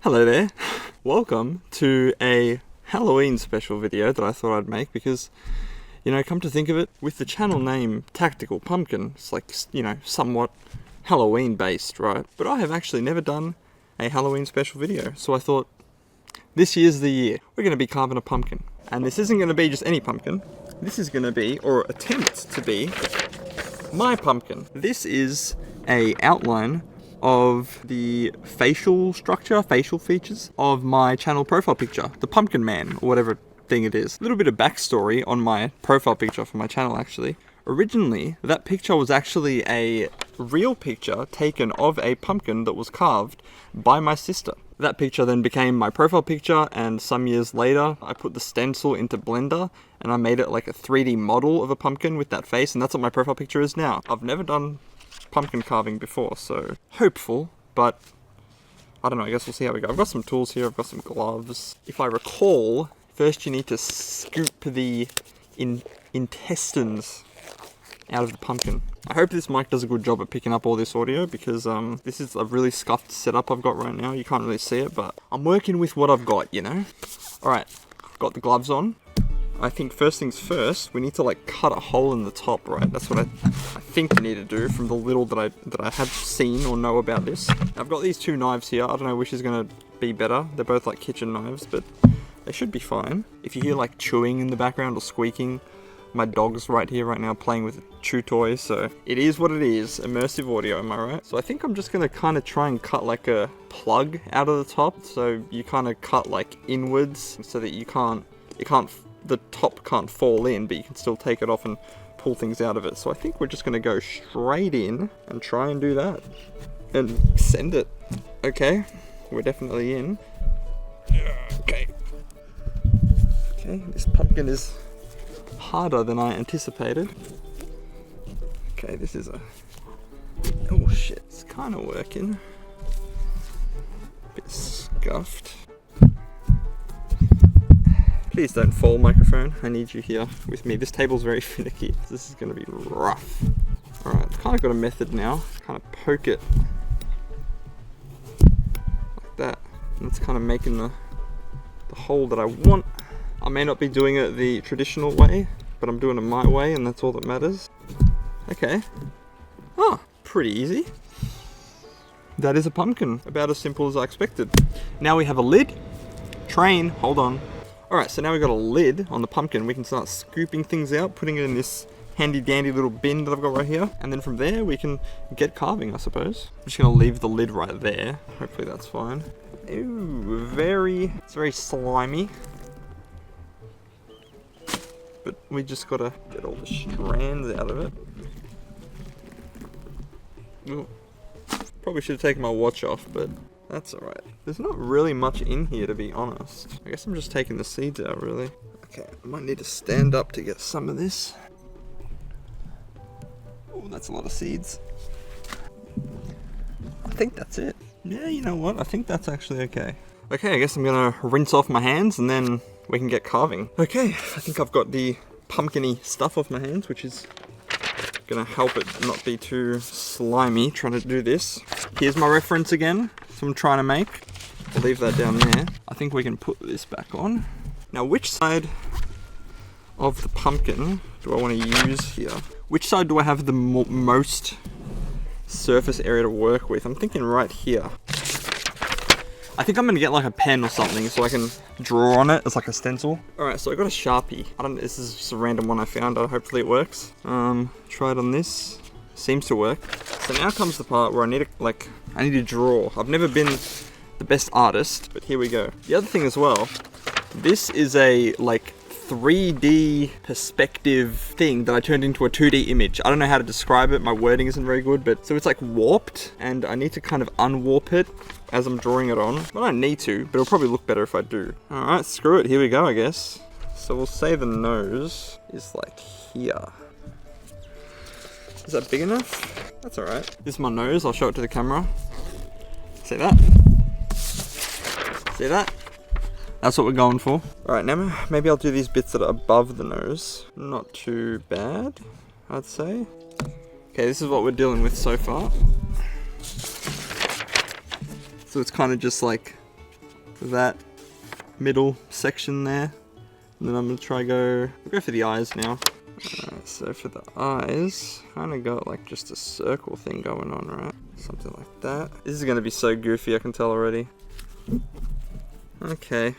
Hello there, welcome to a Halloween special video that I thought I'd make because, you know, come to think of it, with the channel name TacticalPumpkin, it's like, you know, somewhat Halloween based, right? But I have actually never done a Halloween special video, so I thought, this year's the year. We're going to be carving a pumpkin. And this isn't going to be just any pumpkin, this is going to be, or attempt to be, my pumpkin. This is a outline of the facial structure, facial features of my channel profile picture, the Pumpkin Man, or whatever thing it is. A little bit of backstory on my profile picture for my channel actually. Originally, that picture was actually a real picture taken of a pumpkin that was carved by my sister. That picture then became my profile picture, and some years later, I put the stencil into Blender and I made it like a 3D model of a pumpkin with that face, and that's what my profile picture is now. I've never done pumpkin carving before, so hopeful, but I don't know, I guess we'll see how we go. I've got some tools here, I've got some gloves. If I recall, first you need to scoop the intestines out of the pumpkin. I hope this mic does a good job at picking up all this audio because this is a really scuffed setup I've got right now. You can't really see it, but I'm working with what I've got, you know? Alright, got the gloves on. I think first things first, we need to like cut a hole in the top, right? That's what I think you need to do from the little that I have seen or know about this. I've got these two knives here. I don't know which is gonna be better. They're both like kitchen knives, but they should be fine. If you hear like chewing in the background or squeaking, my dog's right here right now playing with a chew toy, so it is what it is. Immersive audio, am I right? So I think I'm just gonna kind of try and cut like a plug out of the top, so you kind of cut like inwards so that the top can't fall in, but you can still take it off and pull things out of it. So I think we're just going to go straight in and try and do that and send it. Okay, we're definitely in. Okay, this pumpkin is harder than I anticipated. Okay, this is oh shit, it's kind of working. Bit scuffed. Please don't fall, microphone. I need you here with me. This table's very finicky. This is going to be rough. Alright, kind of got a method now. Kind of poke it like that. And it's kind of making the hole that I want. I may not be doing it the traditional way, but I'm doing it my way, and that's all that matters. Okay. Oh, pretty easy. That is a pumpkin. About as simple as I expected. Now we have a lid. Train, hold on. Alright, so now we've got a lid on the pumpkin. We can start scooping things out, putting it in this handy dandy little bin that I've got right here. And then from there we can get carving, I suppose. I'm just going to leave the lid right there. Hopefully that's fine. Ooh, it's very slimy. But we just got to get all the strands out of it. Ooh. Probably should have taken my watch off, but that's alright. There's not really much in here, to be honest. I guess I'm just taking the seeds out, really. Okay, I might need to stand up to get some of this. Oh, that's a lot of seeds. I think that's it. Yeah, you know what? I think that's actually okay. Okay, I guess I'm gonna rinse off my hands and then we can get carving. Okay, I think I've got the pumpkin-y stuff off my hands, which is gonna help it not be too slimy trying to do this. Here's my reference again. I'm trying to make. I'll leave that down there. I think we can put this back on. Now, which side of the pumpkin do I want to use here? Which side do I have the most surface area to work with? I'm thinking right here. I think I'm going to get like a pen or something so I can draw on it as like a stencil. Alright, so I got a Sharpie. This is just a random one I found. Hopefully it works. Try it on this. Seems to work. So now comes the part where I need to draw. I've never been the best artist, but here we go. The other thing as well, this is a like 3D perspective thing that I turned into a 2D image. I don't know how to describe it, my wording isn't very good, but so it's like warped and I need to kind of unwarp it as I'm drawing it on. I don't need to, but it'll probably look better if I do. Alright, screw it, here we go I guess. So we'll say the nose is like here. Is that big enough? That's alright. This is my nose, I'll show it to the camera. See that? See that? That's what we're going for. Alright, now maybe I'll do these bits that are above the nose. Not too bad, I'd say. Okay, this is what we're dealing with so far. So it's kind of just like that middle section there. And then I'm gonna try I'll go for the eyes now. So for the eyes, kind of got like just a circle thing going on, right? Something like that. This is gonna be so goofy, I can tell already. Okay.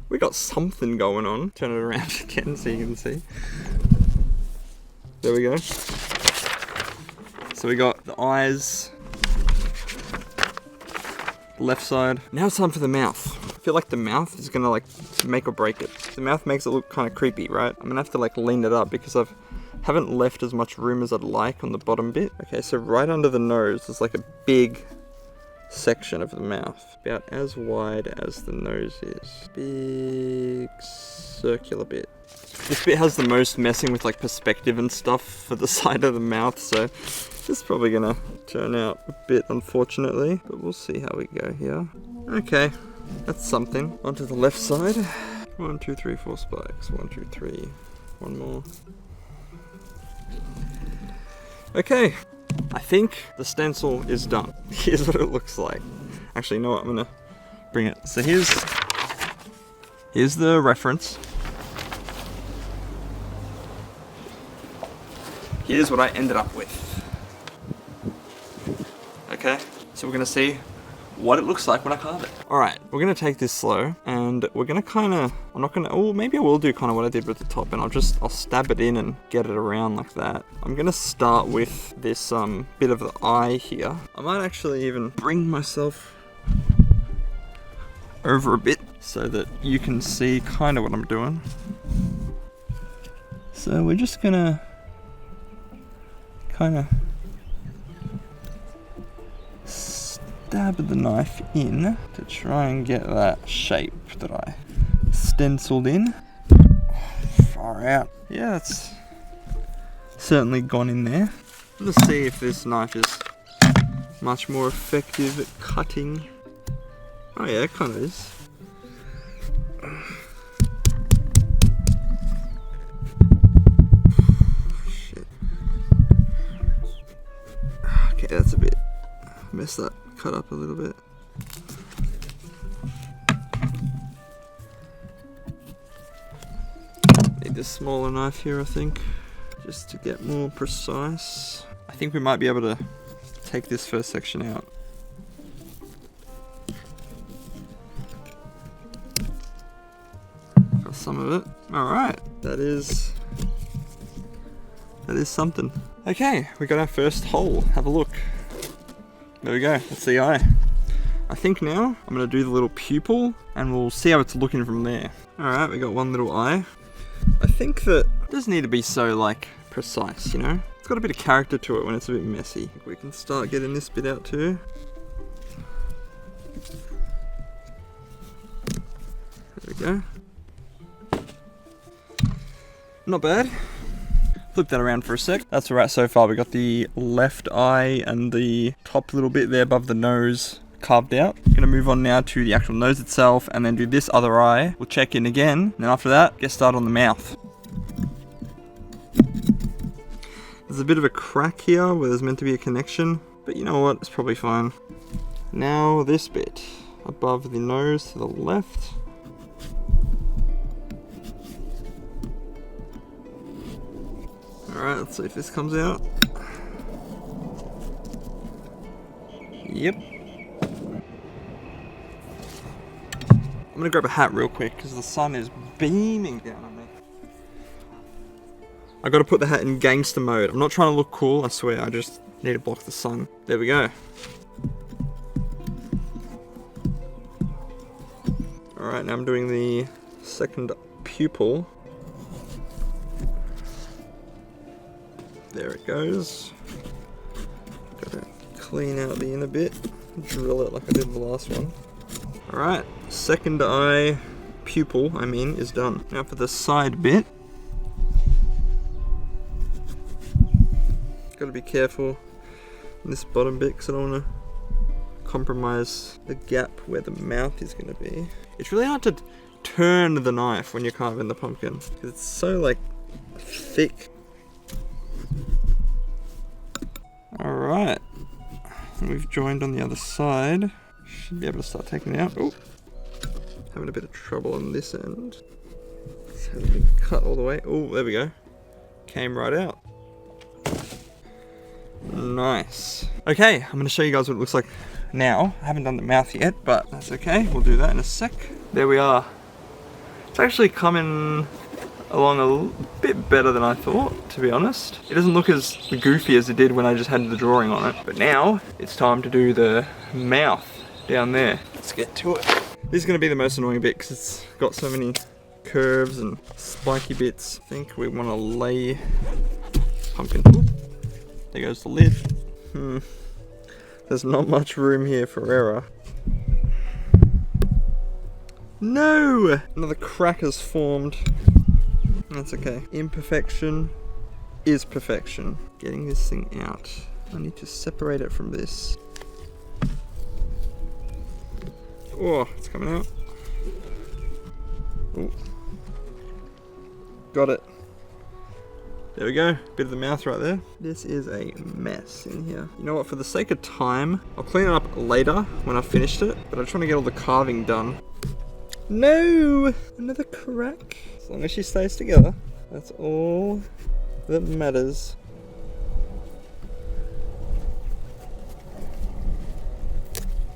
We got something going on. Turn it around again so you can see. There we go. So we got the eyes, left side. Now it's time for the mouth. I feel like the mouth is gonna like make or break it. The mouth makes it look kind of creepy, right? I'm gonna have to like lean it up because haven't left as much room as I'd like on the bottom bit. Okay, so right under the nose, there's like a big section of the mouth, about as wide as the nose is. Big circular bit. This bit has the most messing with like perspective and stuff for the side of the mouth, so this is probably gonna turn out a bit unfortunately, but we'll see how we go here. Okay, that's something. Onto the left side. 1, 2, 3, 4 spikes. 1, 2, 3. One more. Okay, I think the stencil is done. Here's what it looks like. Actually, you know what? I'm gonna bring it. So here's the reference. Here's what I ended up with. Okay, so we're gonna see what it looks like when I carve it. All right, we're gonna take this slow and we're gonna maybe I will do kind of what I did with the top and I'll stab it in and get it around like that. I'm gonna start with this bit of the eye here. I might actually even bring myself over a bit so that you can see kind of what I'm doing. So we're just gonna kind of stab the knife in to try and get that shape that I stenciled in. Far out. Yeah, it's certainly gone in there. Let's see if this knife is much more effective at cutting. Oh yeah, it kind of is. Shit. Okay, that's a bit messed that cut up a little bit. Need this smaller knife here, I think, just to get more precise. I think we might be able to take this first section out. Got some of it. All right, that is something. Okay, we got our first hole. Have a look. There we go, that's the eye. I think now I'm gonna do the little pupil and we'll see how it's looking from there. All right, we got one little eye. I think that it doesn't need to be so like precise, you know? It's got a bit of character to it when it's a bit messy. We can start getting this bit out too. There we go. Not bad. Flip that around for a sec. That's all right so far. We got the left eye and the top little bit there above the nose carved out. I'm gonna move on now to the actual nose itself and then do this other eye. We'll check in again. And then after that, get started on the mouth. There's a bit of a crack here where there's meant to be a connection, but you know what, it's probably fine. Now this bit above the nose to the left. Alright, let's see if this comes out. Yep. I'm gonna grab a hat real quick because the sun is beaming down on me. I gotta put the hat in gangster mode. I'm not trying to look cool, I swear, I just need to block the sun. There we go. Alright, now I'm doing the second pupil. There it goes. Gotta clean out the inner bit, drill it like I did the last one. Alright, second eye pupil, is done. Now for the side bit. Gotta be careful in this bottom bit because I don't want to compromise the gap where the mouth is going to be. It's really hard to turn the knife when you're carving the pumpkin because it's so like thick. Alright, we've joined on the other side. Should be able to start taking it out. Oh, having a bit of trouble on this end. It's hasn't been cut all the way. Oh, there we go. Came right out. Nice. Okay, I'm going to show you guys what it looks like now. I haven't done the mouth yet, but that's okay. We'll do that in a sec. There we are. It's actually coming along a bit better than I thought, to be honest. It doesn't look as goofy as it did when I just had the drawing on it. But now, it's time to do the mouth down there. Let's get to it. This is going to be the most annoying bit because it's got so many curves and spiky bits. I think we want to lay pumpkin. Oop. There goes the lid. There's not much room here for error. No! Another crack has formed. That's okay. Imperfection is perfection. Getting this thing out. I need to separate it from this. Oh, it's coming out. Ooh. Got it. There we go. Bit of the mouth right there. This is a mess in here. You know what? For the sake of time, I'll clean it up later when I've finished it. But I'm trying to get all the carving done. No! Another crack. As long as she stays together, that's all that matters.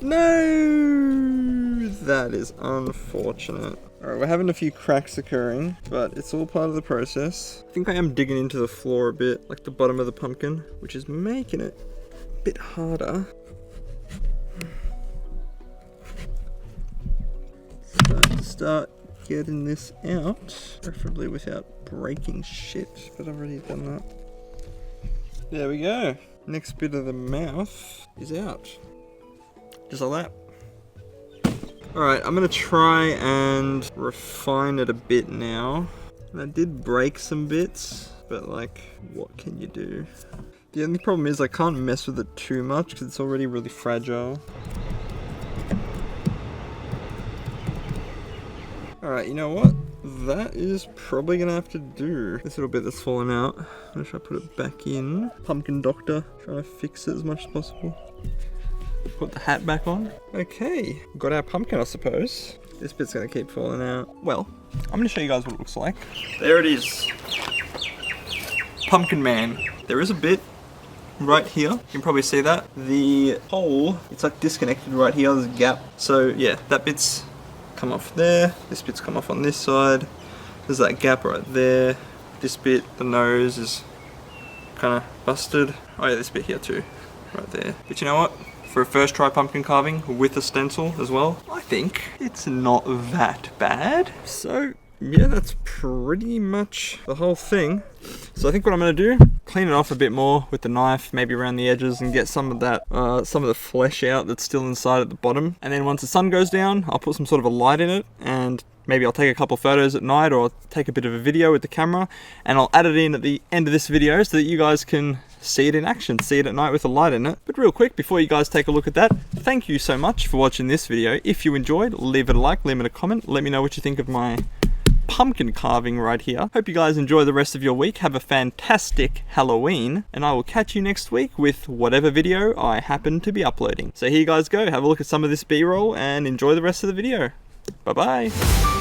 No! That is unfortunate. Alright, we're having a few cracks occurring, but it's all part of the process. I think I am digging into the floor a bit, like the bottom of the pumpkin, which is making it a bit harder. Start getting this out, preferably without breaking shit, but I've already done that. There we go. Next bit of the mouth is out. Just like that. Alright, I'm gonna try and refine it a bit now. And I did break some bits, but like, what can you do? The only problem is I can't mess with it too much because it's already really fragile. Alright, you know what? That is probably gonna have to do. This little bit that's fallen out, I'm gonna try to put it back in. Pumpkin Doctor, trying to fix it as much as possible. Put the hat back on. Okay, got our pumpkin, I suppose. This bit's gonna keep falling out. Well, I'm gonna show you guys what it looks like. There it is. Pumpkin Man. There is a bit right here. You can probably see that. The hole, it's like disconnected right here, there's a gap. So yeah, that bit's come off there. This bit's come off on this side. There's that gap right there. This bit, the nose is kind of busted. Oh yeah, this bit here too, right there. But you know what? For a first try pumpkin carving with a stencil as well, I think it's not that bad. So yeah, that's pretty much the whole thing. So I think what I'm gonna do, clean it off a bit more with the knife, maybe around the edges, and get some of that, some of the flesh out that's still inside at the bottom. And then once the sun goes down, I'll put some sort of a light in it, and maybe I'll take a couple photos at night, or I'll take a bit of a video with the camera, and I'll add it in at the end of this video so that you guys can see it in action, see it at night with a light in it. But real quick, before you guys take a look at that, thank you so much for watching this video. If you enjoyed, leave it a like, leave it a comment, let me know what you think of my pumpkin carving right here. Hope you guys enjoy the rest of your week. Have a fantastic Halloween, and I will catch you next week with whatever video I happen to be uploading. So here you guys go, have a look at some of this B-roll and enjoy the rest of the video. Bye bye.